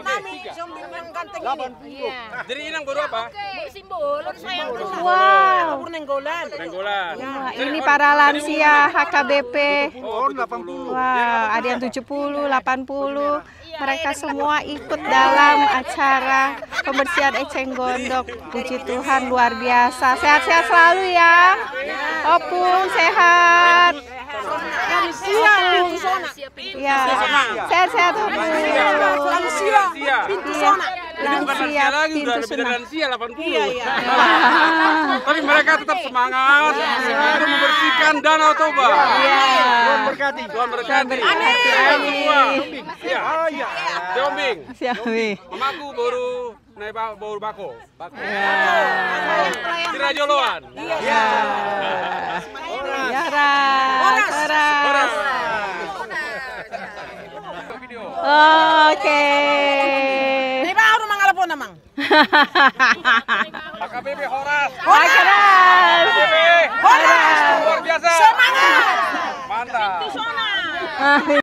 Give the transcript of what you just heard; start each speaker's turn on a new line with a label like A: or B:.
A: nami sambil yang ganteng ini.
B: Jadi Inang baru apa?
A: Simbol sayang tuh.
C: Wow.
A: Nenggolan.
B: Nenggolan.
C: Wah, ini para lansia HKBP.
B: Oh, 80.
C: Wow, ada yang 70, 80. Mereka semua ikut dalam acara pembersihan eceng gondok. Puji Tuhan, luar biasa. Sehat-sehat selalu ya. Opung sehat. Ya, sehat-sehat Opung.
A: Lansia. Pintu sana.
B: Ini bukan lansia lagi, udah lebih dari lansia 80. Tapi mereka tetap semangat untuk membersihkan Danau Toba.
C: Tuhan
B: berkati. Tuhan berkati.
C: Amin.
B: Iya. Siombing.
C: Siawi.
B: Mamaku baru bako.
C: Ya.
B: Sirajoloan.
C: Ya. Horas. Oke.
A: Ini baru mangalapon namang.
B: HKBP Horas.
C: Horas.
B: HKBP Horas. Luar biasa.
A: Semangat.
B: Mantap.
C: Amin.